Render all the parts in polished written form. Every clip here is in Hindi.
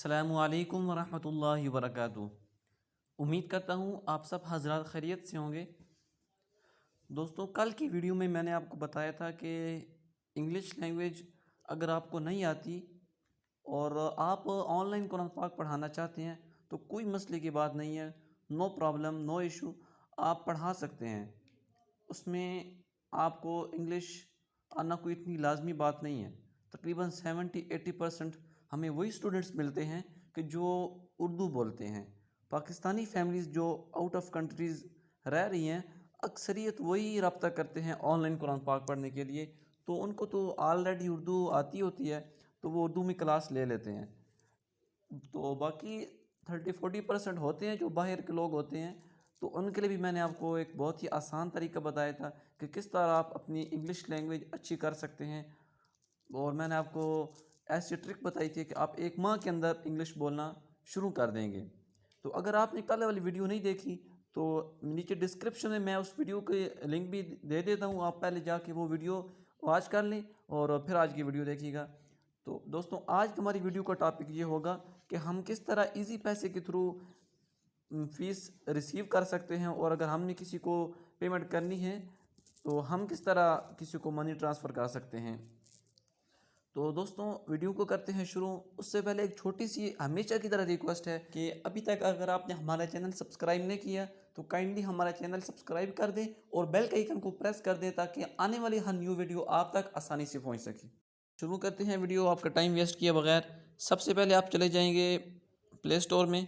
अस्सलामुअलैकुम वरहमतुल्लाहि वबरकातुहू। उम्मीद करता हूँ आप सब हज़रात खैरियत से होंगे। दोस्तों, कल की वीडियो में मैंने आपको बताया था कि इंग्लिश लैंग्वेज अगर आपको नहीं आती और आप ऑनलाइन कुरान पाक पढ़ाना चाहते हैं तो कोई मसले की बात नहीं है। नो प्रॉब्लम, नो इशू, आप पढ़ा सकते हैं। उसमें आपको इंग्लिश आना कोई इतनी लाजमी बात नहीं है। तकरीबन 70-80% हमें वही स्टूडेंट्स मिलते हैं कि जो उर्दू बोलते हैं। पाकिस्तानी फैमिलीज़ जो आउट ऑफ कंट्रीज़ रह रही हैं, अक्सरियत वही रब्ता करते हैं ऑनलाइन कुरान पाक पढ़ने के लिए। तो उनको तो ऑलरेडी उर्दू आती होती है, तो वो उर्दू में क्लास ले लेते हैं। तो बाकी 30-40% होते हैं जो बाहर के लोग होते हैं, तो उनके लिए भी मैंने आपको एक बहुत ही आसान तरीका बताया था कि किस तरह आप अपनी इंग्लिश लैंग्वेज अच्छी कर सकते हैं। और मैंने आपको ऐसी ट्रिक बताई थी कि आप 1 माह के अंदर इंग्लिश बोलना शुरू कर देंगे। तो अगर आपने कल वाली वीडियो नहीं देखी तो नीचे डिस्क्रिप्शन में मैं उस वीडियो के लिंक भी दे देता हूँ, आप पहले जाके वो वीडियो वॉच कर लें और फिर आज की वीडियो देखिएगा। तो दोस्तों, आज की हमारी वीडियो का टॉपिक ये होगा कि हम किस तरह इजी पैसे के थ्रू फ़ीस रिसीव कर सकते हैं, और अगर हमने किसी को पेमेंट करनी है तो हम किस तरह किसी को मनी ट्रांसफ़र कर सकते हैं। तो दोस्तों, वीडियो को करते हैं शुरू। उससे पहले एक छोटी सी हमेशा की तरह रिक्वेस्ट है कि अभी तक अगर आपने हमारा चैनल सब्सक्राइब नहीं किया तो काइंडली हमारा चैनल सब्सक्राइब कर दें और बेल के आइकन को प्रेस कर दें ताकि आने वाली हर न्यू वीडियो आप तक आसानी से पहुंच सके। शुरू करते हैं वीडियो आपका टाइम वेस्ट किए बगैर। सबसे पहले आप चले जाएंगे प्ले स्टोर में।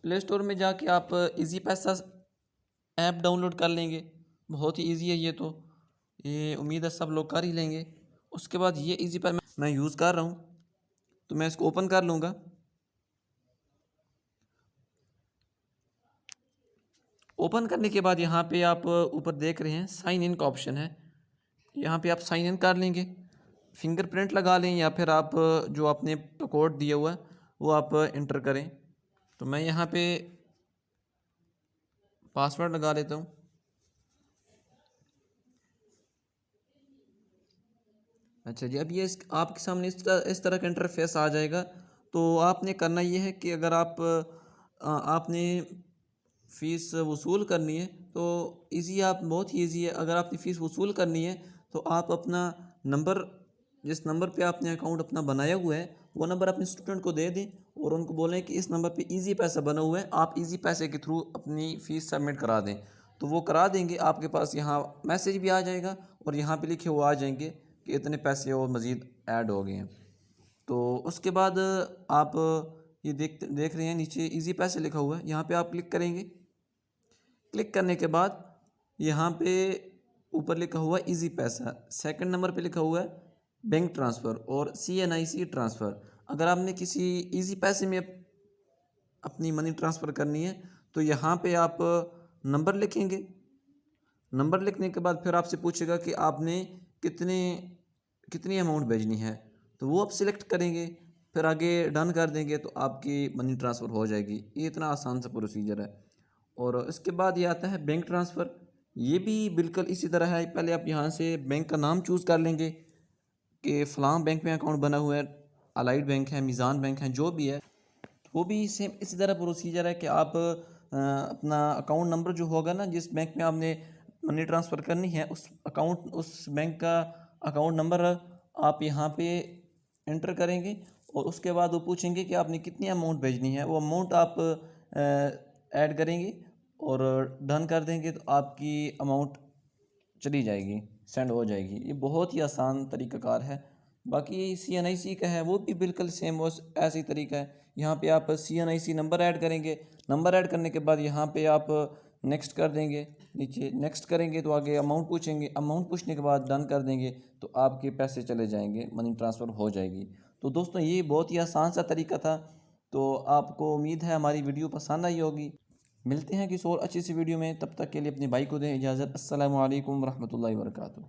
प्ले स्टोर में जाके आप ईजी पैसा ऐप डाउनलोड कर लेंगे। बहुत ही ईजी है ये उम्मीद है सब लोग कर ही लेंगे। उसके बाद ये ईजी पैसा मैं यूज़ कर रहा हूँ, तो मैं इसको ओपन कर लूँगा। ओपन करने के बाद यहाँ पे आप ऊपर देख रहे हैं साइन इन का ऑप्शन है, यहाँ पे आप साइन इन कर लेंगे। फिंगरप्रिंट लगा लें या फिर आप जो आपने कोड दिया हुआ है वो आप इंटर करें। तो मैं यहाँ पे पासवर्ड लगा लेता हूँ। अच्छा जी, अब ये आपके सामने इस तरह का इंटरफेस आ जाएगा। तो आपने करना ये है कि अगर आपने फ़ीस वसूल करनी है तो आप बहुत ही ईजी है। अगर आपने फ़ीस वसूल करनी है तो आप अपना नंबर, जिस नंबर पे आपने अकाउंट अपना बनाया हुआ है, वो नंबर अपने स्टूडेंट को दे दें और उनको बोलें कि इस नंबर पे ईजी पैसा बना हुआ है, आप ईजी पैसे के थ्रू अपनी फ़ीस सबमिट करा दें। तो वो करा देंगे, आपके पास यहाँ मैसेज भी आ जाएगा और यहाँ पे लिखे हुए आ जाएंगे कि इतने पैसे और मज़ीद ऐड हो गए हैं। तो उसके बाद आप ये देख रहे हैं नीचे ईजी पैसे लिखा हुआ है, यहाँ पे आप क्लिक करेंगे। क्लिक करने के बाद यहाँ पे ऊपर लिखा हुआ है ईजी पैसा, सेकंड नंबर पे लिखा हुआ है बैंक ट्रांसफ़र और CNIC ट्रांसफ़र। अगर आपने किसी ईजी पैसे में अपनी मनी ट्रांसफ़र करनी है तो यहाँ पे आप नंबर लिखेंगे। नंबर लिखने के बाद फिर आपसे पूछेगा कि आपने कितनी अमाउंट भेजनी है, तो वो आप सिलेक्ट करेंगे, फिर आगे डन कर देंगे तो आपकी मनी ट्रांसफ़र हो जाएगी। ये इतना आसान सा प्रोसीजर है। और इसके बाद ये आता है बैंक ट्रांसफ़र। ये भी बिल्कुल इसी तरह है। पहले आप यहाँ से बैंक का नाम चूज़ कर लेंगे कि फ़लाँ बैंक में अकाउंट बना हुआ है, अलाइड बैंक है, मीज़ान बैंक है, जो भी है। वो भी सेम इसी तरह प्रोसीजर है कि आप अपना अकाउंट नंबर जो होगा ना, जिस बैंक में आपने मनी ट्रांसफ़र करनी है, उस बैंक का अकाउंट नंबर आप यहाँ पे इंटर करेंगे और उसके बाद वो पूछेंगे कि आपने कितनी अमाउंट भेजनी है। वो अमाउंट आप ऐड करेंगे और डन कर देंगे तो आपकी अमाउंट चली जाएगी, सेंड हो जाएगी। ये बहुत ही आसान तरीक़ाकार है। बाकी CNIC का है, वो भी बिल्कुल सेम वो ऐसे ही तरीका है। यहाँ पे आप CNIC नंबर ऐड करेंगे। नंबर ऐड करने के बाद यहाँ पे आप नेक्स्ट कर देंगे। नीचे नेक्स्ट करेंगे तो आगे अमाउंट पूछेंगे। अमाउंट पूछने के बाद डन कर देंगे तो आपके पैसे चले जाएंगे, मनी ट्रांसफ़र हो जाएगी। तो दोस्तों, ये बहुत ही आसान सा तरीका था। तो आपको उम्मीद है हमारी वीडियो पसंद आई होगी। मिलते हैं किसी और अच्छी सी वीडियो में, तब तक के लिए अपने भाई को दें इजाज़त। अस्सलामु अलैकुम वरहमतुल्लाहि वबरकातुहू।